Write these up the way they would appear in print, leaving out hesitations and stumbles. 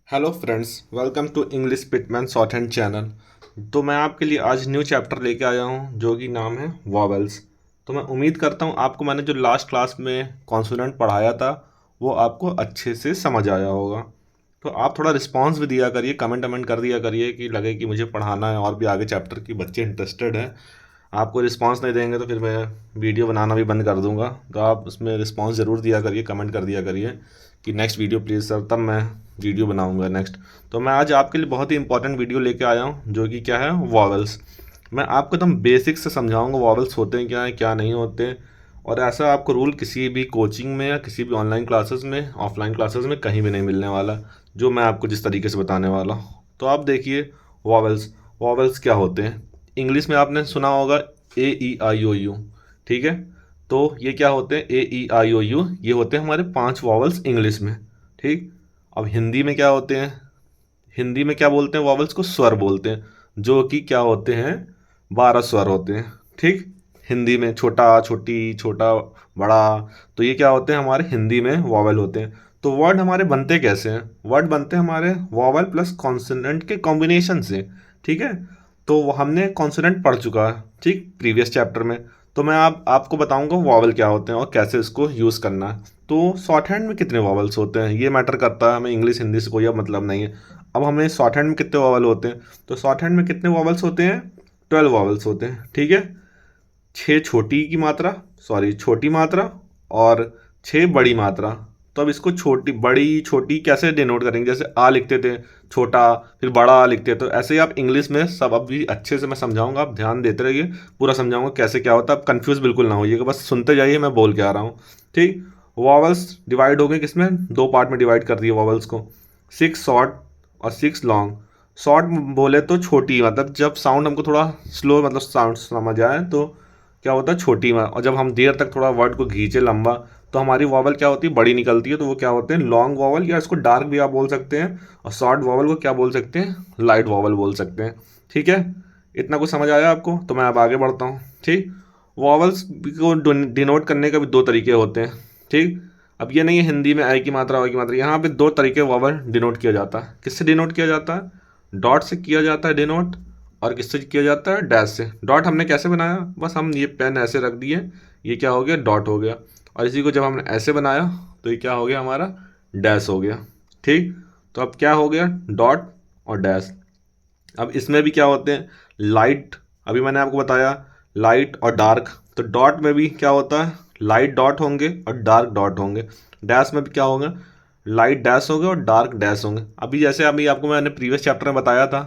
Hello friends, welcome to English Pitman shorthand channel. तो मैं आपके लिए आज न्यू चैप्टर लेके आया हूँ जो कि नाम है वॉवेल्स। तो मैं उम्मीद करता हूँ आपको मैंने जो लास्ट क्लास में कॉन्सोनेंट पढ़ाया था वो आपको अच्छे से समझ आया होगा। तो आप थोड़ा रिस्पांस भी दिया करिए, कमेंट वमेंट कर दिया करिए कि लगे कि मुझे पढ़ाना है और भी आगे चैप्टर की बच्चे इंटरेस्टेड हैं। आपको रिस्पांस नहीं देंगे तो फिर मैं वीडियो बनाना भी बंद कर दूंगा। तो आप उसमें रिस्पांस ज़रूर दिया करिए, कमेंट कर दिया करिए कि नेक्स्ट वीडियो प्लीज़ सर, तब मैं वीडियो बनाऊंगा नेक्स्ट। तो मैं आज आपके लिए बहुत ही इंपॉर्टेंट वीडियो लेके आया हूँ जो कि क्या है, वॉवल्स। मैं आपको एकदम बेसिक्स से समझाऊंगा वॉवल्स होते हैं क्या, हैं क्या नहीं होते। और ऐसा आपको रूल किसी भी कोचिंग में या किसी भी ऑनलाइन क्लासेस में, ऑफलाइन क्लासेस में कहीं भी नहीं मिलने वाला, जो मैं आपको जिस तरीके से बताने वाला हूँ। तो आप देखिए वॉवल्स। वॉवल्स क्या होते हैं? इंग्लिश में आपने सुना होगा A E I O U, ठीक है। तो ये क्या होते हैं A E I O U? ये होते हैं हमारे 5 वॉवल्स इंग्लिश में, ठीक। अब हिंदी में क्या होते हैं? हिंदी में क्या बोलते हैं? वॉवल्स को स्वर बोलते हैं, जो कि क्या होते हैं, 12 स्वर होते हैं, ठीक। हिंदी में छोटा छोटी, छोटा बड़ा, तो ये क्या होते हैं, हमारे हिंदी में वॉवल होते हैं। तो वर्ड हमारे बनते कैसे हैं? वर्ड बनते हैं हमारे वॉवल प्लस कॉन्सोनेंट के कॉम्बिनेशन से, ठीक है। तो वो हमने कॉन्सोनेंट पढ़ चुका है, ठीक, प्रीवियस चैप्टर में। तो मैं आपको बताऊंगा वॉवल क्या होते हैं और कैसे इसको यूज़ करना है। तो शॉर्ट हैंड में कितने वॉवल्स होते हैं ये मैटर करता है, हमें इंग्लिश हिंदी से कोई अब मतलब नहीं है। अब हमें शॉर्ट हैंड में कितने वॉवल होते हैं? तो शॉर्ट हैंड में कितने वॉवल्स होते हैं? 12 वॉवल्स होते हैं, ठीक है। 6 छोटी की मात्रा, सॉरी छोटी मात्रा, और 6 बड़ी मात्रा। तो अब इसको छोटी बड़ी छोटी कैसे डिनोट करेंगे? जैसे आ लिखते थे छोटा, फिर बड़ा आ लिखते, तो ऐसे ही आप इंग्लिश में सब अभी अच्छे से मैं समझाऊंगा, आप ध्यान देते रहिए, पूरा समझाऊंगा कैसे क्या होता है। आप कंफ्यूज बिल्कुल ना होइएगा, बस सुनते जाइए मैं बोल के आ रहा हूँ, ठीक। वॉवल्स डिवाइड हो गए किसमें? 2 पार्ट में डिवाइड कर दिए वॉवल्स को, 6 शॉर्ट और 6 लॉन्ग। शॉर्ट बोले तो छोटी, मतलब जब साउंड हमको थोड़ा स्लो, मतलब साउंड समझ आए तो क्या होता है, छोटी में। और जब हम देर तक थोड़ा वर्ड को खींचे लंबा, तो हमारी वॉवल क्या होती है, बड़ी निकलती है। तो वो क्या होते हैं, लॉन्ग वॉवल, या इसको डार्क भी आप बोल सकते हैं। और शॉर्ट वॉवल को क्या बोल सकते हैं, लाइट वॉवल बोल सकते हैं, ठीक है। इतना कुछ समझ आया आपको? तो मैं अब आगे बढ़ता हूँ, ठीक। वॉवल्स को डिनोट करने का भी 2 तरीके होते हैं, ठीक। अब ये नहीं है हिंदी में आई की मात्रा, वाई की मात्रा, यहाँ पे 2 तरीके वॉवल डिनोट किया जाता है। किससे डिनोट किया जाता है? डॉट से किया जाता है डिनोट, और किससे किया जाता है? डैश से। डॉट हमने कैसे बनाया? बस हम ये पेन ऐसे रख दिए, ये क्या हो गया, डॉट हो गया। और इसी को जब हमने ऐसे बनाया तो ये क्या हो गया, हमारा डैश हो गया, ठीक। तो अब क्या हो गया, डॉट और डैश। अब इसमें भी क्या होते हैं, लाइट, अभी मैंने आपको बताया लाइट और डार्क। तो डॉट में भी क्या होता है, लाइट डॉट होंगे और डार्क डॉट होंगे। डैश में भी क्या होगा, लाइट डैश होंगे और डार्क डैश होंगे। अभी जैसे अभी आपको मैंने प्रीवियस चैप्टर में बताया था,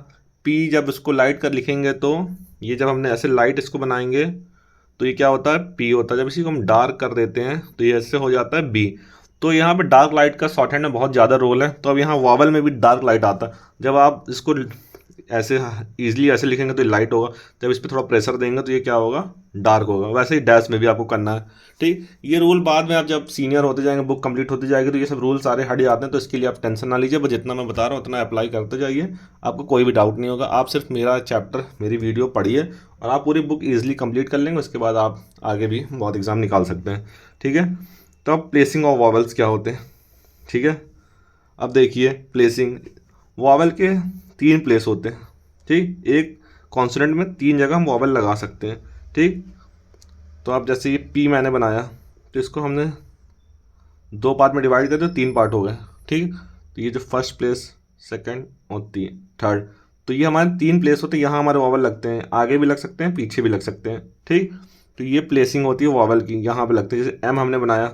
पी जब इसको लाइट कर लिखेंगे तो ये जब हमने ऐसे लाइट इसको बनाएंगे तो ये क्या होता है, पी होता है। जब इसी को हम डार्क कर देते हैं तो ये ऐसे हो जाता है बी। तो यहाँ पे डार्क लाइट का शॉर्ट हैंड में बहुत ज़्यादा रोल है। तो अब यहाँ वॉवल में भी डार्क लाइट आता है। जब आप इसको ऐसे इजीली ऐसे लिखेंगे तो ये लाइट होगा, जब इस पर थोड़ा प्रेशर देंगे तो ये क्या होगा, डार्क होगा। वैसे ही डैश में भी आपको करना है, ठीक। ये रूल बाद में आप जब सीनियर होते जाएंगे, बुक कंप्लीट होती जाएगी, तो ये सब रूल सारे हट जाते हैं। तो इसके लिए आप टेंशन ना लीजिए, बस जितना मैं बता रहा हूँ उतना अप्लाई करते जाइए, आपको कोई भी डाउट नहीं होगा। आप सिर्फ मेरा चैप्टर, मेरी वीडियो पढ़िए और आप पूरी बुक ईजिली कंप्लीट कर लेंगे। उसके बाद आप आगे भी बहुत एग्जाम निकाल सकते हैं, ठीक है। तो अब प्लेसिंग ऑफ वॉवल्स क्या होते हैं, ठीक है। अब देखिए प्लेसिंग, वॉवल के 3 प्लेस होते हैं, ठीक। एक कॉन्सोनेंट में 3 जगह हम वॉवल लगा सकते हैं, ठीक। तो अब जैसे ये पी मैंने बनाया, तो इसको हमने 2 पार्ट में डिवाइड कर दिया, 3 पार्ट हो गए, ठीक। तो ये जो फर्स्ट प्लेस, सेकंड और थर्ड, तो ये हमारे 3 प्लेस होते हैं। यहाँ हमारे वॉवल लगते हैं, आगे भी लग सकते हैं, पीछे भी लग सकते हैं, ठीक। तो ये प्लेसिंग होती है वॉवल की, यहाँ पे लगते हैं। जैसे एम हमने बनाया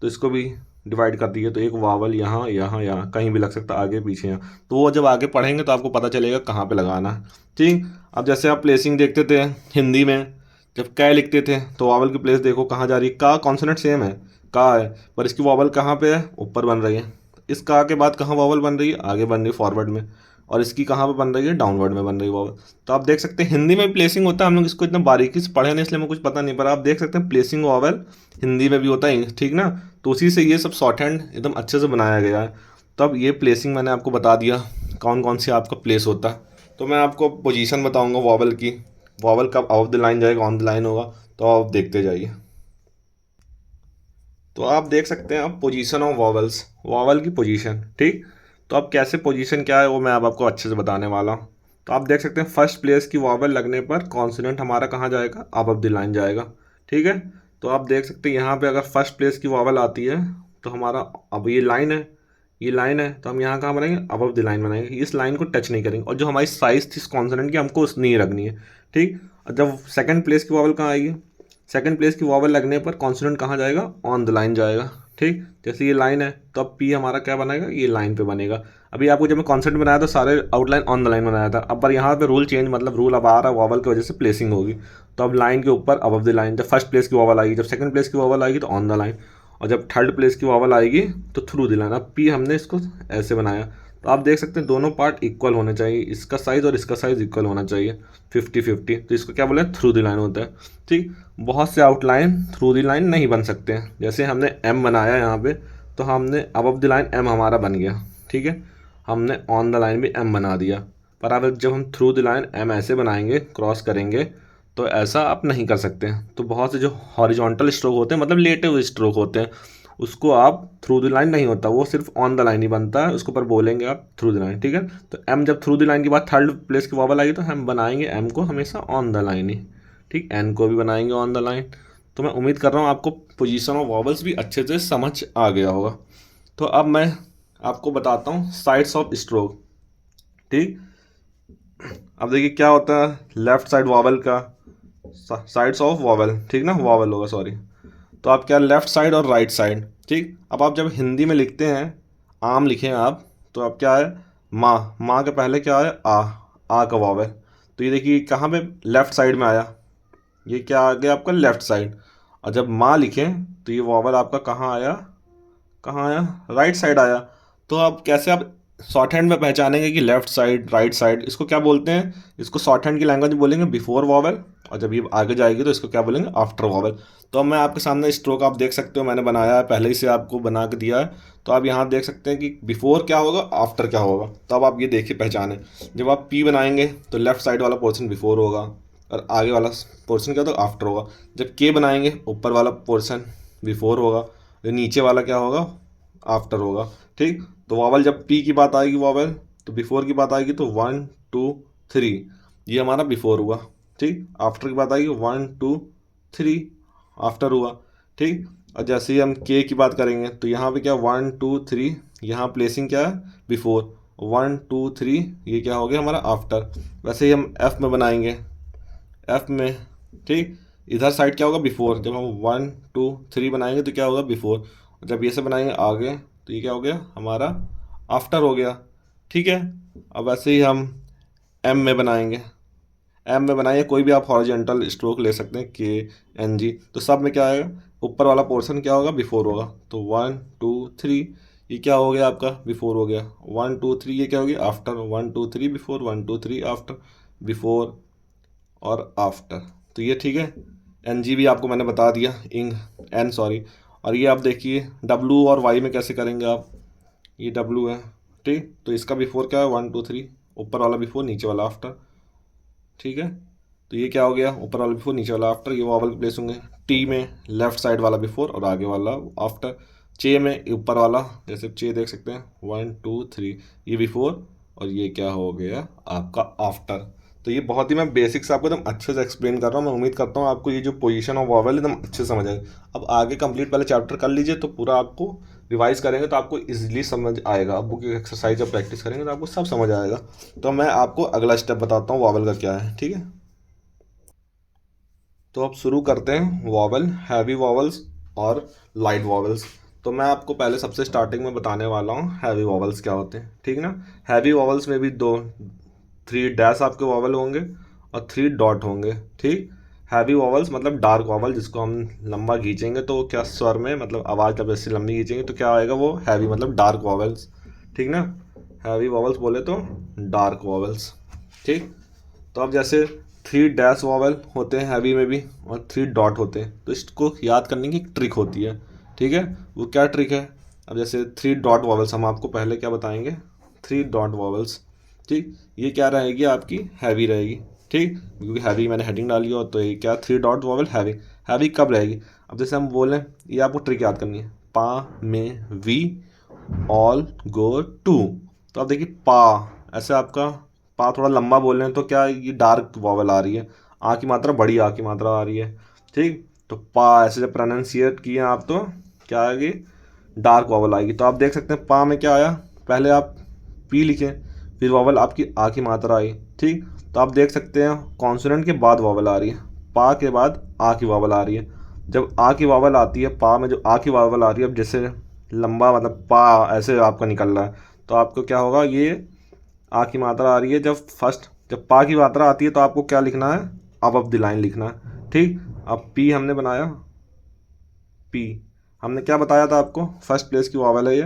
तो इसको भी डिवाइड कर दिए, तो एक वावल यहाँ यहाँ यहाँ कहीं भी लग सकता है, आगे पीछे यहाँ। तो वो जब आगे पढ़ेंगे तो आपको पता चलेगा कहाँ पे लगाना है, ठीक। अब जैसे आप प्लेसिंग देखते थे हिंदी में, जब कै लिखते थे तो वावल की प्लेस देखो कहाँ जा रही है, का कॉन्सोनेंट सेम है, का है, पर इसकी वावल कहाँ पे है, ऊपर बन रही है। इस का के बाद कहाँ वावल बन रही है, आगे बन रही है फॉरवर्ड में। और इसकी कहाँ पे बन रही है, डाउनवर्ड में बन रही है वावल। तो आप देख सकते हैं हिंदी में प्लेसिंग होता है, हम लोग इसको इतना बारीकी से पढ़े नहीं इसलिए हमें कुछ पता नहीं, पर आप देख सकते हैं प्लेसिंग वावल हिंदी में भी होता है, ठीक ना। तो उसी से ये सब शॉर्ट हैंड एकदम अच्छे से बनाया गया है। तो अब ये प्लेसिंग मैंने आपको बता दिया कौन कौन से आपका प्लेस होता है। तो मैं आपको पोजीशन बताऊंगा वॉवल की, वॉवल कब ऑफ द लाइन जाएगा, ऑन द लाइन होगा, तो आप देखते जाइए। तो आप देख सकते हैं अब पोजीशन ऑफ वॉवल्स, वॉवल की पोजीशन, ठीक। तो अब कैसे पोजीशन क्या है वो मैं अब आपको अच्छे से बताने वाला हूँ। तो आप देख सकते हैं फर्स्ट प्लेस की वॉवल लगने पर कॉन्सोनेंट हमारा कहाँ जाएगा, अबव द लाइन जाएगा। ठीक है, तो आप देख सकते हैं यहाँ पे अगर फर्स्ट प्लेस की वॉवल आती है तो हमारा, अब ये लाइन है, ये लाइन है, तो हम यहाँ कहाँ बनाएंगे, अबव द लाइन बनाएंगे, इस लाइन को टच नहीं करेंगे। और जो हमारी साइज थी इस कॉन्सोनेंट की हमको उस नहीं रखनी है। ठीक, और जब सेकंड प्लेस की वॉवल कहाँ आएगी, सेकंड प्लेस की वॉवल लगने पर कॉन्सोनेंट कहाँ जाएगा, ऑन द लाइन जाएगा। ठीक, जैसे ये लाइन है तो अब पी हमारा क्या बनेगा, ये लाइन पे बनेगा। अभी आपको जब मैं कॉन्सेप्ट बनाया तो सारे आउटलाइन ऑन द लाइन बनाया था, अब पर यहाँ पे रूल चेंज, मतलब रूल अब आ रहा है वॉवल की वजह से प्लेसिंग होगी। तो अब लाइन के ऊपर अबव द लाइन, जब फर्स्ट प्लेस की वॉवल आएगी, जब सेकंड प्लेस की वॉवल आएगी तो ऑन द लाइन, और जब थर्ड प्लेस की वॉवल आएगी तो थ्रू द लाइन। अब पी हमने इसको ऐसे बनाया, तो आप देख सकते हैं दोनों पार्ट इक्वल होने चाहिए, इसका साइज और इसका साइज इक्वल होना चाहिए 50-50। तो इसको क्या बोले, थ्रू द लाइन होता है। ठीक, बहुत से आउटलाइन थ्रू द लाइन नहीं बन सकते हैं, जैसे हमने एम बनाया यहाँ पे, तो हमने अबव द लाइन एम हमारा बन गया। ठीक है, हमने ऑन द लाइन भी एम बना दिया, पर अब जब हम थ्रू द लाइन एम ऐसे बनाएंगे, क्रॉस करेंगे, तो ऐसा आप नहीं कर सकते हैं। तो बहुत से जो हॉरिजॉन्टल स्ट्रोक होते हैं, मतलब लेटे हुए स्ट्रोक होते हैं, उसको आप थ्रू द लाइन नहीं होता, वो सिर्फ ऑन द लाइन ही बनता है, उसको पर बोलेंगे आप थ्रू द लाइन। ठीक है, तो एम जब थ्रू द लाइन के बाद थर्ड प्लेस की वॉवल आएगी तो हम बनाएंगे एम को हमेशा ऑन द लाइन ही। ठीक, एन को भी बनाएंगे ऑन द लाइन। तो मैं उम्मीद कर रहा हूँ आपको पोजीशन ऑफ वॉवल्स भी अच्छे से समझ आ गया होगा। तो अब मैं आपको बताता हूँ साइड्स ऑफ स्ट्रोक। ठीक, अब देखिए क्या होता है लेफ्ट साइड वॉवल का, साइड्स ऑफ वॉवल, ठीक ना, वॉवल होगा सॉरी। तो आप क्या, लेफ्ट साइड और राइट साइड। ठीक, अब आप जब हिंदी में लिखते हैं, आम लिखें आप, तो अब क्या है, माँ, माँ के पहले क्या है, आ का वॉवल। तो ये देखिए कहाँ पे, लेफ्ट साइड में आया, ये क्या आ गया आपका, लेफ्ट साइड। और जब माँ लिखें तो ये वॉवल आपका कहाँ आया, कहाँ आया, राइट साइड आया। तो अब कैसे आप शॉर्ट हैंड में पहचानेंगे कि लेफ्ट साइड राइट साइड, इसको क्या बोलते हैं, इसको शॉर्ट हैंड की लैंग्वेज में बोलेंगे बिफोर वॉवल, और जब ये आगे जाएगी तो इसको क्या बोलेंगे, आफ्टर वॉवल। तो अब मैं आपके सामने स्ट्रोक आप देख सकते हो, मैंने बनाया है पहले ही से, आपको बना के दिया है। तो आप यहाँ देख सकते हैं कि बिफोर क्या होगा, आफ्टर क्या होगा। तो अब आप ये देखिए पहचाने, जब आप पी बनाएंगे तो लेफ्ट साइड वाला पोर्शन बिफोर होगा और आगे वाला पोर्शन क्या होगा, आफ्टर होगा। जब के बनाएंगे ऊपर वाला पोर्शन बिफोर होगा, तो नीचे वाला क्या होगा, आफ्टर होगा। ठीक, तो वॉवल जब पी की बात आएगी वॉवल, तो बिफोर की बात आएगी तो 1 2 3, ये हमारा बिफोर हुआ। ठीक, आफ्टर की बात आएगी 1 2 3, आफ्टर हुआ। ठीक, और जैसे ही हम के की बात करेंगे तो यहाँ पे क्या 1 2 3, यहाँ प्लेसिंग क्या है, बिफोर, 1 2 3 ये क्या हो गया हमारा आफ्टर। वैसे ही हम एफ में बनाएंगे, एफ में, ठीक, इधर साइड क्या होगा, बिफोर। जब हम 1 2 3 बनाएंगे तो क्या होगा, बिफोर। जब ये से बनाएंगे आगे तो ये क्या हो गया हमारा, आफ्टर हो गया। ठीक है, अब ऐसे ही हम एम में बनाएंगे, एम में बनाइए, कोई भी आप हॉरिजॉन्टल स्ट्रोक ले सकते हैं, के एन जी। तो सब में क्या आएगा, ऊपर वाला पोर्शन क्या होगा, बिफोर होगा। तो 1 2 3 ये क्या हो गया आपका, बिफोर हो गया। 1 2 3 ये क्या हो गया, आफ्टर। 1 2 3 बिफोर, 1 2 3 आफ्टर, बिफोर और आफ्टर। तो ये ठीक है, एन जी भी आपको मैंने बता दिया, इंग, एन सॉरी। और ये आप देखिए डब्लू और वाई में कैसे करेंगे आप, ये डब्लू है, ठीक, तो इसका बिफोर क्या है, 1 2 3, ऊपर वाला बिफोर नीचे वाला आफ्टर। ठीक है, तो ये क्या हो गया, ऊपर वाला बिफोर नीचे वाला आफ्टर, ये वॉवल के प्लेस होंगे। टी में लेफ्ट साइड वाला बिफोर और आगे वाला आफ्टर। चे में ऊपर वाला, जैसे चे देख सकते हैं 1 2 3, ये बिफोर और ये क्या हो गया आपका आफ्टर। तो ये बहुत ही मैं बेसिक से आपको एकदम अच्छे से एक्सप्लेन कर रहा हूँ। मैं उम्मीद करता हूँ आपको ये जो पोजीशन ऑफ वॉवल एकदम अच्छे से समझ आए। अब आगे कंप्लीट पहले चैप्टर कर लीजिए, तो पूरा आपको रिवाइज करेंगे तो आपको इजीली समझ आएगा। अब बुक एक्सरसाइज जब प्रैक्टिस करेंगे तो आपको सब समझ आएगा। तो मैं आपको अगला स्टेप बताता हूँ वॉवल का क्या है, ठीक है। तो अब शुरू करते हैं वॉवल, हैवी वॉवल्स और लाइट वॉवल्स। तो मैं आपको पहले सबसे स्टार्टिंग में बताने वाला हूँ हैवी वॉवल्स क्या होते हैं, ठीक ना। हैवी वॉवल्स में भी दो, 3 डैश आपके वॉवल होंगे और 3 डॉट होंगे, ठीक। हैवी वॉवल्स मतलब डार्क वॉवल, जिसको हम लंबा खींचेंगे तो क्या स्वर में, मतलब आवाज़ जब ऐसे लंबी खींचेंगे तो क्या आएगा, वो हैवी मतलब डार्क वॉवल्स, ठीक ना। हैवी वॉवल्स बोले तो डार्क वॉवल्स, ठीक। तो अब जैसे 3 डैश वॉवल होते हैं हैवी में भी और 3 डॉट होते हैं, तो इसको याद करने की एक ट्रिक होती है, ठीक है। वो क्या ट्रिक है, अब जैसे 3 डॉट वॉवल्स हम आपको पहले क्या बताएंगे, 3 डॉट वॉवल्स, ठीक। ये क्या रहेगी आपकी, हैवी रहेगी, ठीक, क्योंकि हैवी मैंने हेडिंग डाली हो, तो ये क्या 3 डॉट वॉवल हैवी। हैवी कब रहेगी, अब जैसे हम बोलें, ये आपको ट्रिक याद करनी है, पा में वी ऑल गो टू, तो आप देखिए पा, ऐसे आपका पा थोड़ा लंबा बोल रहे हैं तो क्या ये डार्क वॉवल आ रही है, आ की मात्रा बड़ी आ की मात्रा आ रही है। ठीक, तो पा ऐसे जब प्रोनाउंसिएट किए आप तो क्या आएगी, डार्क वॉवल आएगी। तो आप देख सकते हैं पा में क्या आया, पहले आप पी लिखें, फिर वॉवल आपकी आ की मात्रा आई। ठीक, तो आप देख सकते हैं कॉन्सोनेंट के बाद वॉवल आ रही है, पा के बाद आ की वॉवल आ रही है। जब आ की वॉवल आती है, पा में जो आ की वॉवल आ रही है, अब जैसे लंबा मतलब पा ऐसे आपका निकल रहा है, तो आपको क्या होगा, ये आ की मात्रा आ रही है। जब पा की मात्रा आती है तो आपको क्या लिखना है, अब द लाइन लिखना है। ठीक, अब पी हमने बनाया, पी हमने क्या बताया था आपको, फर्स्ट प्लेस की वॉवल है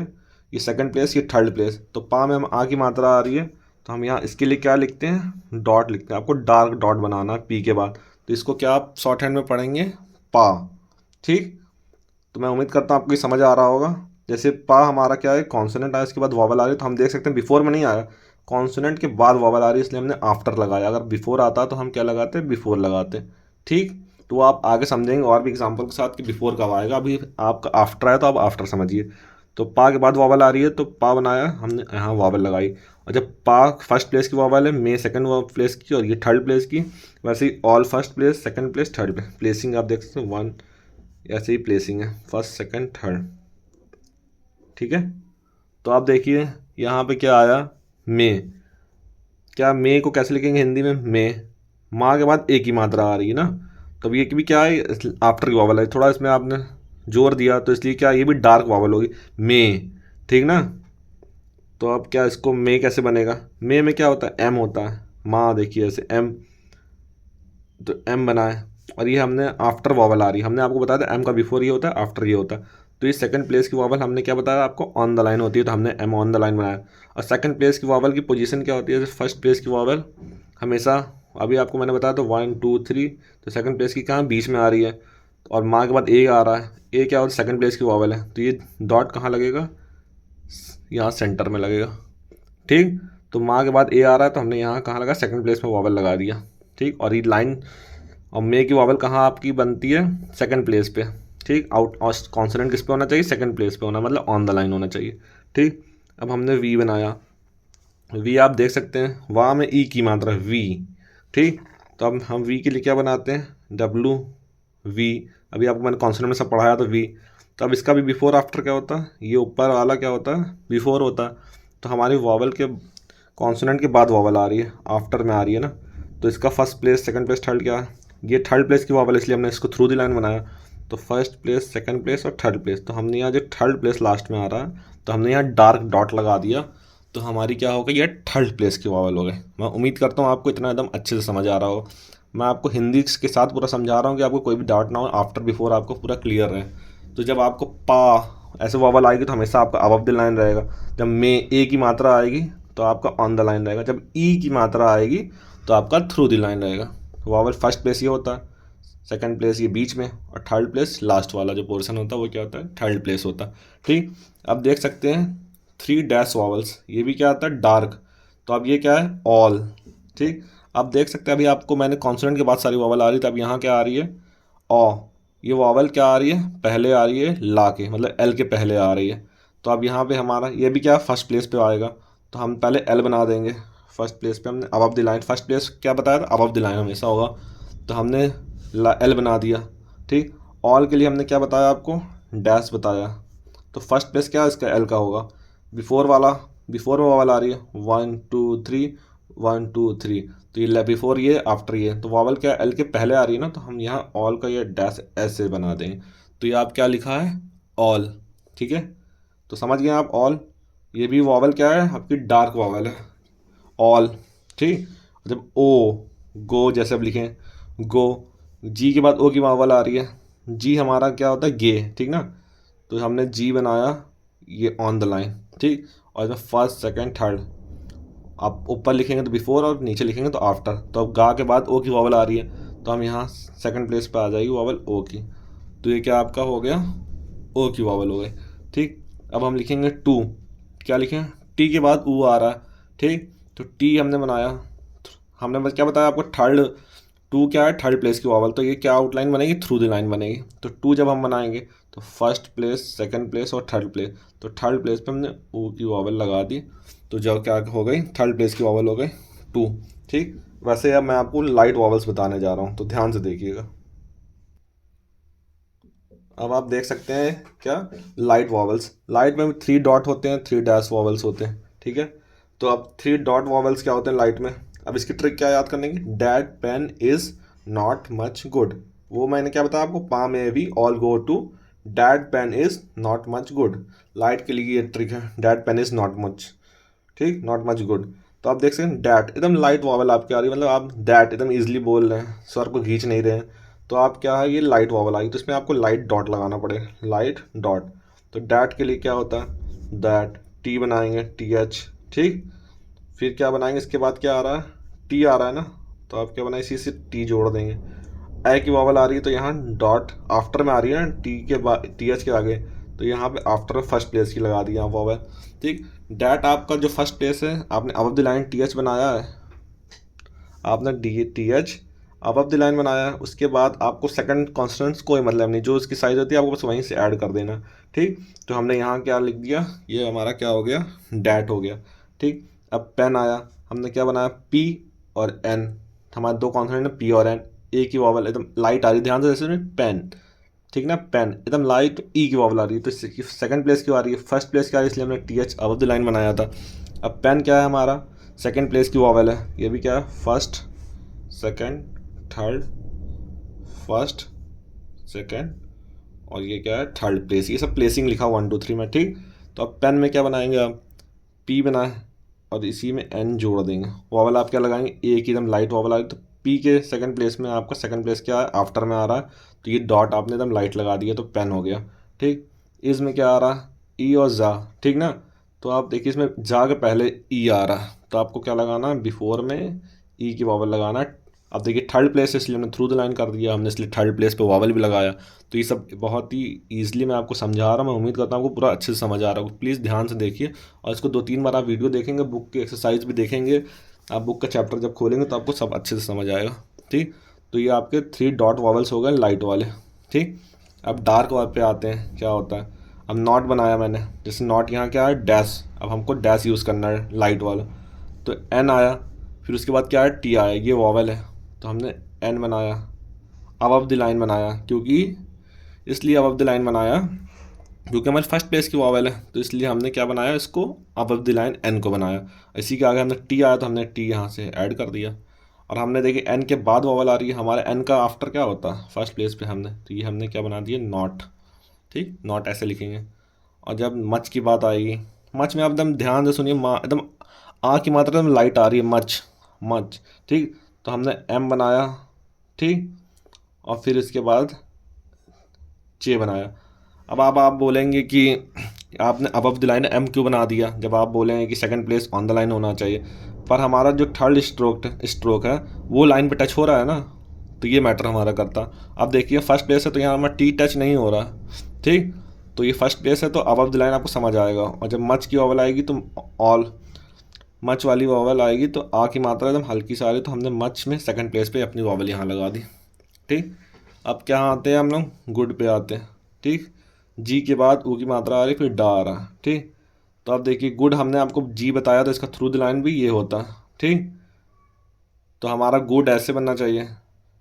ये सेकंड प्लेस, ये थर्ड प्लेस। तो पा में हम आ की मात्रा आ रही है, तो हम यहाँ इसके लिए क्या लिखते हैं, डॉट लिखते हैं। आपको डार्क डॉट बनाना है पी के बाद, तो इसको क्या आप शॉर्ट हैंड में पढ़ेंगे, पा। ठीक, तो मैं उम्मीद करता हूँ आपको ये समझ आ रहा होगा। जैसे पा हमारा क्या है, कॉन्सोनेंट आया, इसके बाद वॉवल आ रही है, तो हम देख सकते हैं बिफोर में नहीं आया, कॉन्सोनेंट के बाद वॉवल आ रही है इसलिए हमने आफ्टर लगाया। अगर बिफोर आता तो हम क्या लगाते, बिफोर लगाते। ठीक, तो आप आगे समझेंगे और भी एग्जांपल के साथ कि बिफोर कब आएगा। अभी आपका आफ्टर आया तो आप आफ्टर समझिए। तो पा के बाद वॉवल आ रही है तो पा बनाया हमने, यहाँ वॉवल लगाई। और जब पा फर्स्ट प्लेस की वॉवल है, मे सेकंड प्लेस की और ये थर्ड प्लेस की, वैसे ही all first place, second place, third place, placing आप देख सकते हैं वन, ऐसे ही प्लेसिंग है फर्स्ट सेकंड थर्ड। ठीक है, तो आप देखिए यहाँ पे क्या आया, मे। क्या मे को कैसे लिखेंगे हिंदी में, मे, माँ के बाद ए की मात्रा आ रही है ना, तो अब ये भी क्या है, आफ्टर की वॉवल है, थोड़ा इसमें आपने जोर दिया तो इसलिए क्या ये भी डार्क वॉवल होगी, मे। ठीक ना, तो अब क्या इसको मे कैसे बनेगा, मे में क्या होता है, एम होता है, माँ देखिए ऐसे एम, तो एम बना है। और ये हमने आफ्टर वॉवल आ रही है, हमने आपको बताया था एम का बिफोर ये होता है, आफ्टर ये होता है। तो ये सेकंड प्लेस की वॉवल हमने क्या बताया आपको, ऑन द लाइन होती है, तो हमने एम ऑन द लाइन बनाया। और सेकंड प्लेस की वॉवल की पोजीशन क्या होती है, जैसे फर्स्ट प्लेस की वॉवल हमेशा, अभी आपको मैंने बताया तो 1 2 3, तो सेकंड प्लेस की कहाँ, बीच में आ रही है। और माँ के बाद ए आ रहा है, ए क्या होता है, सेकंड प्लेस की वॉवल है, तो ये डॉट कहाँ लगेगा, यहाँ सेंटर में लगेगा। ठीक, तो माँ के बाद ए आ रहा है तो हमने यहाँ कहाँ लगा, सेकंड प्लेस में वॉवल लगा दिया। ठीक, और ये लाइन, और मे की वॉवल कहाँ आपकी बनती है, सेकंड प्लेस पे। ठीक, आउट कॉन्सोनेंट किस पे होना चाहिए, सेकंड प्लेस पे होना, मतलब ऑन द लाइन होना चाहिए। ठीक, अब हमने वी बनाया, वी आप देख सकते हैं वहाँ में ई की मात्रा वी। ठीक, तो अब हम वी के लिए क्या बनाते हैं, डब्लू वी। अभी आपको मैंने कॉन्सोनेंट में सब पढ़ाया तो वी, तो अब इसका भी बिफोर आफ्टर क्या होता है, ये ऊपर वाला क्या होता है, बिफोर होता है। तो हमारी वॉवल के कॉन्सोनेंट के बाद वॉवल आ रही है, आफ्टर में आ रही है ना, तो इसका first place, second place, third क्या है, ये थर्ड प्लेस की वॉवल, इसलिए हमने इसको थ्रू द लाइन बनाया। तो फर्स्ट प्लेस, सेकंड प्लेस और थर्ड प्लेस, तो हमने यहाँ जो थर्ड प्लेस लास्ट में आ रहा है तो हमने यहाँ डार्क डॉट लगा दिया, तो हमारी क्या हो गई, ये थर्ड प्लेस की वॉवल हो गए। मैं उम्मीद करता हूँ आपको इतना एकदम अच्छे से समझ आ रहा हो। मैं आपको हिंदी के साथ पूरा समझा रहा हूँ कि आपको कोई भी डाउट ना हो, आफ्टर बिफोर आपको पूरा क्लियर रहे। तो जब आपको पा ऐसे वॉवल आएगी तो हमेशा आपका अबव द लाइन रहेगा। जब मे ए की मात्रा आएगी तो आपका ऑन द लाइन रहेगा। जब ई की मात्रा आएगी तो आपका थ्रू द लाइन रहेगा। वॉवल फर्स्ट प्लेस ये होता है, सेकंड प्लेस ये बीच में, और थर्ड प्लेस लास्ट वाला जो पोर्शन होता है वो क्या होता है, थर्ड प्लेस होता है। ठीक, अब देख सकते हैं 3 डैश वॉवल्स, ये भी क्या आता है, डार्क। तो अब ये क्या है, ऑल। ठीक, अब देख सकते हैं अभी आपको मैंने कॉन्सोनेंट के बाद सारी वॉवल आ रही थी, अब यहाँ क्या आ रही है, ओ। ये वॉवल क्या आ रही है, पहले आ रही है ला के, मतलब एल के पहले आ रही है। तो अब यहाँ पे हमारा ये भी क्या फर्स्ट प्लेस पे आएगा, तो हम पहले एल बना देंगे। फर्स्ट प्लेस पे हमने above the line, first place क्या बताया था, अबव द लाइन हमेशा होगा, तो हमने एल बना दिया। ठीक, ऑल के लिए हमने क्या बताया आपको, डैश बताया। तो फर्स्ट प्लेस क्या इसका, एल का होगा। बिफोर वाला, बिफोर में वॉवल आ रही है 1 2 3, 1 2 3, तो ये बिफोर ये आफ्टर ये, तो वॉवल क्या एल के पहले आ रही है ना, तो हम यहाँ ऑल का ये डैश ऐसे बना देंगे। तो ये आप क्या लिखा है, ऑल। ठीक है, तो समझ गए आप, ऑल। ये भी वॉवल क्या है आपकी, डार्क वॉवल है, ऑल। ठीक, जब ओ, गो जैसे अब लिखें, गो, जी के बाद ओ की वॉवल आ रही है, जी हमारा क्या होता है, गे। ठीक ना, तो हमने जी बनाया, ये ऑन द लाइन। ठीक, और इसमें फर्स्ट सेकंड थर्ड, आप ऊपर लिखेंगे तो बिफोर और नीचे लिखेंगे तो आफ्टर। तो अब गा के बाद ओ की वॉवल आ रही है, तो हम यहाँ सेकंड प्लेस पे आ जाएगी वॉवल ओ की, तो ये क्या आपका हो गया, ओ की वॉवल हो गई। ठीक, अब हम लिखेंगे टू, क्या लिखें, टी के बाद ऊ आ रहा है। ठीक, तो टी हमने बनाया, हमने बस क्या बताया आपको, थर्ड, टू क्या है, थर्ड प्लेस की वॉवल, तो ये क्या आउटलाइन बनेगी, थ्रू द लाइन बनेगी। तो टू जब हम बनाएंगे तो फर्स्ट प्लेस, सेकंड प्लेस और थर्ड प्लेस। तो थर्ड प्लेस पे हमने ऊ की वॉवल लगा दी, तो जो क्या हो गई, थर्ड प्लेस की वॉवल हो गई टू। ठीक, वैसे अब मैं आपको लाइट वॉवल्स बताने जा रहा हूँ, तो ध्यान से देखिएगा। अब आप देख सकते हैं क्या, लाइट वॉवल्स, लाइट में 3 डॉट होते हैं, 3 डैश वॉवल्स होते हैं। ठीक है, तो अब 3 डॉट वॉवल्स क्या होते हैं लाइट में। अब इसकी ट्रिक क्या याद करने की, that pen is not much good. वो मैंने क्या बताया आपको, पा में भी all go to that pen is not much good. Light के लिए ये ट्रिक है, that pen is not much, ठीक, नॉट मच गुड। तो आप देख सकते हैं डैट एकदम लाइट वॉवल आपकी आ रही है, मतलब आप डैट एकदम इजीली बोल रहे हैं, स्वर को खींच नहीं रहे हैं। तो आप क्या है, ये लाइट वॉवल आई, तो इसमें आपको लाइट डॉट लगाना पड़ेगा, लाइट डॉट। तो डैट के लिए क्या होता है, दैट, टी बनाएंगे, टी एच। ठीक, फिर क्या बनाएंगे, इसके बाद क्या आ रहा है, टी आ रहा है ना, तो आप क्या बनाए, इसी से टी जोड़ देंगे। ए की वॉवल आ रही है, तो यहाँ डॉट आफ्टर में आ रही है ना, टी के बाद, टी एच के आगे, तो यहाँ पे आफ्टर फर्स्ट प्लेस की लगा दी यहाँ वॉवल। ठीक, डैट आपका जो फर्स्ट प्लेस है, आपने above the line T H बनाया है, आपने D T H above the line बनाया है, उसके बाद आपको सेकंड कॉन्स्टेंट्स कोई मतलब नहीं, जो उसकी साइज होती है आपको बस वहीं से ऐड कर देना। ठीक, तो हमने यहाँ क्या लिख दिया, ये हमारा क्या हो गया, डैट हो गया। ठीक, अब पेन आया, हमने क्या बनाया, पी और एन, हमारे 2 कॉन्सोनेंट है पी और एन। ए की वॉवल एकदम लाइट आ रही है, ध्यान से जैसे पेन, ठीक ना, पेन एकदम लाइट, ई की वॉवल आ रही है, तो सेकंड प्लेस क्यों आ रही है, फर्स्ट प्लेस क्या आ रही है, इसलिए हमने T H above the line बनाया था। अब पेन क्या है हमारा, सेकंड प्लेस की वॉवल है, ये भी क्या है, first, second, third, first, second, और ये क्या है, थर्ड प्लेस, ये सब प्लेसिंग लिखा 1 2 3 में। ठीक, तो अब पेन में क्या बनाएंगे आप, पी बनाए और इसी में एन जोड़ देंगे, वॉवल आप क्या लगाएंगे, ए की एकदम लाइट वॉवल आ रही, तो पी के सेकंड प्लेस में आपका सेकंड प्लेस क्या है, आफ्टर में आ रहा है, तो ये डॉट आपने एकदम लाइट लगा दिया, तो पेन हो गया। ठीक, इसमें क्या आ रहा है, ई और जा, ठीक ना, तो आप देखिए इसमें जा के पहले ई आ रहा है, तो आपको क्या लगाना है, बिफोर में ई की वॉवल लगाना है। अब देखिए थर्ड प्लेस है, इसलिए हमने थ्रू द लाइन कर दिया हमने, इसलिए थर्ड प्लेस पे वॉवल भी लगाया। तो ये सब बहुत ही ईजिली मैं आपको समझा रहा हूँ, मैं उम्मीद करता हूँ आपको पूरा अच्छे से समझ आ रहा होगा। प्लीज़ ध्यान से देखिए, और इसको 2 3 बार आप वीडियो देखेंगे, बुक की एक्सरसाइज भी देखेंगे, आप बुक का चैप्टर जब खोलेंगे तो आपको सब अच्छे से समझ आएगा। ठीक, तो ये आपके 3 डॉट वॉवल्स हो गए लाइट वाले। ठीक, अब डार्क वाले पे आते हैं, क्या होता है, अब नॉट बनाया मैंने, जैसे नॉट यहाँ क्या है, डैश, अब हमको डैश यूज़ करना है लाइट वाला, तो एन आया, फिर उसके बाद क्या है, टी आया, ये वॉवल है, तो हमने एन बनाया, अबव द लाइन बनाया, क्योंकि इसलिए अबव द लाइन बनाया क्योंकि हमारी फर्स्ट प्लेस की वॉवल है, तो इसलिए हमने क्या बनाया, इसको अबव द लाइन एन को बनाया। इसी के आगे हमने टी आया, तो हमने टी यहाँ से ऐड कर दिया, और हमने देखिए एन के बाद वॉवल आ रही है, हमारे एन का आफ्टर क्या होता है, फर्स्ट प्लेस पे हमने, तो ये हमने क्या बना दिया, नॉट। ठीक, नॉट ऐसे लिखेंगे। और जब मच की बात आएगी, मच में आप एकदम ध्यान से सुनिए, एकदम आ की मात्रा एकदम लाइट आ रही है, मच, मच। ठीक, तो हमने एम बनाया, ठीक, और फिर इसके बाद चे बनाया। अब आप बोलेंगे कि आपने अबव द लाइन एम क्यों बना दिया, जब आप बोलेंगे कि second place on the line होना चाहिए, पर हमारा जो थर्ड स्ट्रोक है वो लाइन पे टच हो रहा है ना, तो ये मैटर हमारा करता। अब देखिए फर्स्ट प्लेस है तो यहाँ हमारा टी टच नहीं हो रहा। ठीक, तो ये फर्स्ट प्लेस है, तो अबव द लाइन आपको समझ आएगा, और जब मच की वॉवल आएगी तो ऑल, मच वाली वॉवल आएगी तो आ की मात्रा एकदम हल्की सी आ रही, तो हमने मच में सेकंड प्लेस पे अपनी वॉवल यहाँ लगा दी। ठीक, अब क्या आते हैं हम लोग, गुड पे आते हैं। ठीक, जी के बाद ऊ की मात्रा आ रही, फिर डा आ रहा। ठीक, तो अब देखिए गुड हमने आपको जी बताया, तो इसका थ्रू द लाइन भी ये होता। ठीक, तो हमारा गुड ऐसे बनना चाहिए।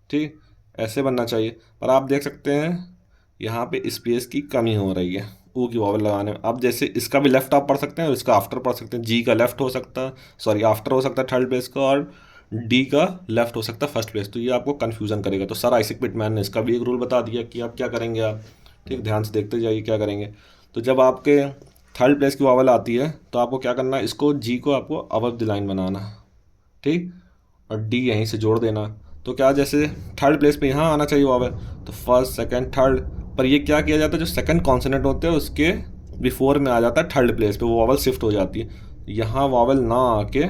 ठीक, ऐसे बनना चाहिए, पर आप देख सकते हैं यहाँ पे स्पेस की कमी हो रही है ऊ की वॉवल लगाने में। अब जैसे इसका भी लेफ्ट आप पढ़ सकते हैं और इसका आफ्टर पढ़ सकते हैं, जी का लेफ्ट हो सकता है, सॉरी आफ्टर हो सकता है थर्ड प्लेस का, और डी का लेफ्ट हो सकता है फर्स्ट प्लेस, तो ये आपको कन्फ्यूज़न करेगा। तो सर आइजैक पिटमैन ने इसका भी एक रूल बता दिया कि आप क्या करेंगे आप। ठीक, ध्यान से देखते जाइए क्या करेंगे। तो जब आपके थर्ड प्लेस की वॉवल आती है तो आपको क्या करना है, इसको जी को आपको अबव द लाइन बनाना। ठीक, और डी यहीं से जोड़ देना, तो क्या जैसे थर्ड प्लेस पे यहाँ आना चाहिए वॉवल, तो फर्स्ट सेकंड थर्ड, पर ये क्या किया जाता है, जो सेकंड कॉन्सोनेंट होते हैं उसके बिफोर में आ जाता है थर्ड प्लेस पे, वो वॉवल शिफ्ट हो जाती है। यहाँ वॉवल ना आके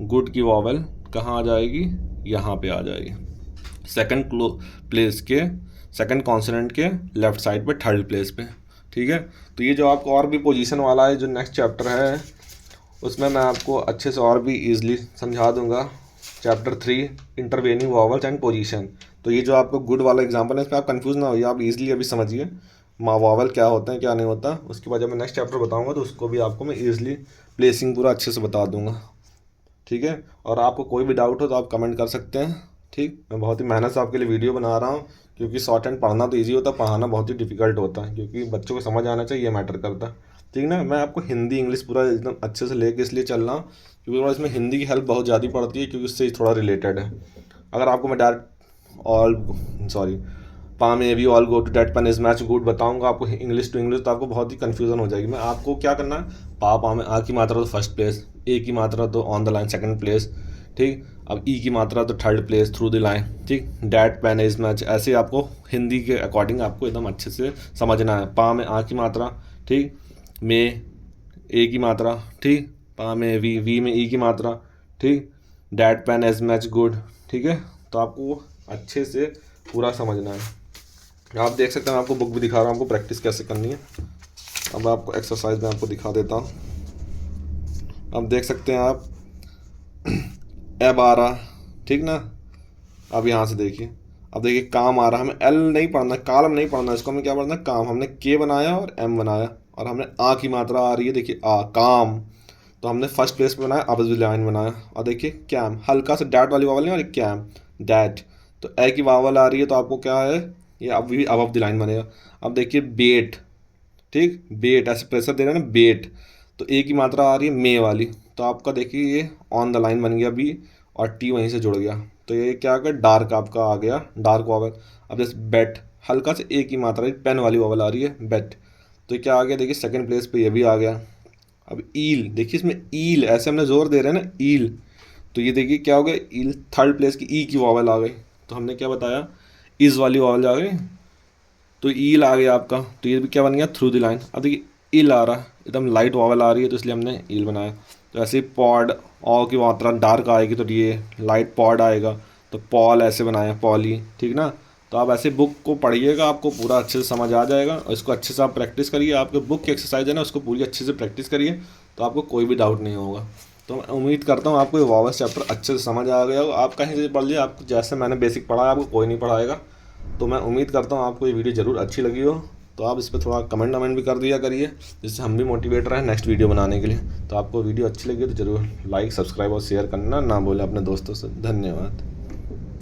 गुड की वॉवल कहाँ आ जाएगी, यहाँ पे आ जाएगी, सेकंड प्लेस के, सेकंड कॉन्सोनेंट के लेफ्ट साइड पे थर्ड प्लेस पे। ठीक है, तो ये जो आपको और भी पोजीशन वाला है जो नेक्स्ट चैप्टर है, उसमें मैं आपको अच्छे से और भी ईजिली समझा दूंगा। Chapter 3 intervening vowels and position. तो ये जो आपको गुड वाला एग्जांपल है, इस पर आप कंफ्यूज ना होइए, आप इजीली अभी समझिए। वावल क्या होते हैं क्या नहीं होता, उसके बाद जब मैं नेक्स्ट चैप्टर बताऊँगा तो उसको भी आपको मैं ईजिली प्लेसिंग पूरा अच्छे से बता दूँगा। ठीक है, और आपको कोई भी डाउट हो तो आप कमेंट कर सकते हैं। ठीक, मैं बहुत ही मेहनत से आपके लिए वीडियो बना रहा हूँ, क्योंकि शॉर्ट हैंड पढ़ना तो ईजी होता है, पढ़ाना बहुत ही डिफिकल्ट होता है, क्योंकि बच्चों को समझ आना चाहिए, ये मैटर करता है। ठीक ना, मैं आपको हिंदी इंग्लिश पूरा एकदम अच्छे से लेके इसलिए चल रहा हूँ क्योंकि थोड़ा इसमें हिंदी की हेल्प बहुत ज़्यादा पड़ती है, क्योंकि उससे थोड़ा रिलेटेड है। अगर आपको मैं डायरेक्ट ऑल सॉरी पा में भी all go to that pen is much good बताऊंगा आपको इंग्लिश टू इंग्लिश, तो आपको बहुत ही कन्फ्यूजन हो जाएगी। मैं आपको क्या करना है, पा में आ की मात्रा तो फर्स्ट प्लेस, ए की मात्रा तो on the line second place, ठीक। अब ई की मात्रा तो third place through the line, ठीक। डैट पेन इज मैच, ऐसे आपको हिंदी के अकॉर्डिंग आपको एकदम अच्छे से समझना है। पा में आ की मात्रा, ठीक, में ए की मात्रा, ठीक, पा में वी में ई की मात्रा, ठीक, that pen is much good. ठीक है, तो आपको अच्छे से पूरा समझना है। आप देख सकते हैं, मैं आपको बुक भी दिखा रहा हूँ आपको प्रैक्टिस कैसे करनी है। अब आपको एक्सरसाइज में आपको दिखा देता हूँ। अब देख सकते हैं आप एब आ रहा, ठीक ना। अब यहाँ से देखिए, अब देखिए काम आ रहा, हमें एल नहीं पढ़ना, कालम नहीं पढ़ना, इसको हमें क्या पढ़ना है, काम। हमने के बनाया और एम बनाया, और हमने आ की मात्रा आ रही है, देखिए आ काम, तो हमने फर्स्ट प्लेस पे बनाया, अब लाइन बनाया। और देखिए कैम, हल्का से डैट वाली वावल नहीं, और कैम डैट, तो ए की वावल आ रही है, तो आपको क्या है, ये अब भी अब द लाइन बनेगा। अब देखिए बेट, ठीक, बेट ऐसे प्रेशर दे रहे हैं ना, बेट, तो ए की मात्रा आ रही है मे वाली, तो आपका देखिए ये ऑन द लाइन बन गया बी, और टी वहीं से जुड़ गया, तो ये क्या आ गया, डार्क आपका आ गया, डार्क वावल। अब जैसे बेट, हल्का से ए की मात्रा पेन वाली वावल आ रही है, बेट, तो ये क्या आ गया, देखिए सेकंड प्लेस पे ये भी आ गया। अब ईल, देखिए इसमें ईल ऐसे हमने जोर दे रहे हैं ना, ईल, तो ये देखिए क्या हो गया, ईल थर्ड प्लेस की ई की वावल आ गई, तो हमने क्या बताया, इज वाली वावल आ गई, तो ईल आ गया आपका, तो ये भी क्या बन गया, थ्रू द लाइन। अब देखिए इल आ रहा है, एकदम लाइट वावल आ रही है, तो इसलिए हमने ईल बनाया। तो ऐसे ही पॉड, ऑ की मात्रा डार्क आएगी तो ये लाइट पॉड आएगा, तो पॉल ऐसे बनाया, पॉली, ठीक ना। तो आप ऐसे बुक को पढ़िएगा, आपको पूरा अच्छे से समझ आ जाएगा, और इसको अच्छे से आप प्रैक्टिस करिए। आपके बुक की एक्सरसाइज है ना, उसको पूरी अच्छे से प्रैक्टिस करिए, तो आपको कोई भी डाउट नहीं होगा। तो मैं उम्मीद करता हूँ आपको ये वावल्स चैप्टर अच्छे से समझ आ गया हो। आप कहीं से पढ़ लीजिए, आपको जैसे मैंने बेसिक पढ़ा है आपको कोई नहीं पढ़ाएगा। तो मैं उम्मीद करता हूँ आपको ये वीडियो ज़रूर अच्छी लगी हो, तो आप इस पर थोड़ा कमेंट वमेंट भी कर दिया करिए, जिससे हम भी मोटिवेट रहें नेक्स्ट वीडियो बनाने के लिए। तो आपको वीडियो अच्छी लगी तो ज़रूर लाइक सब्सक्राइब और शेयर करना ना भूलें अपने दोस्तों से। धन्यवाद।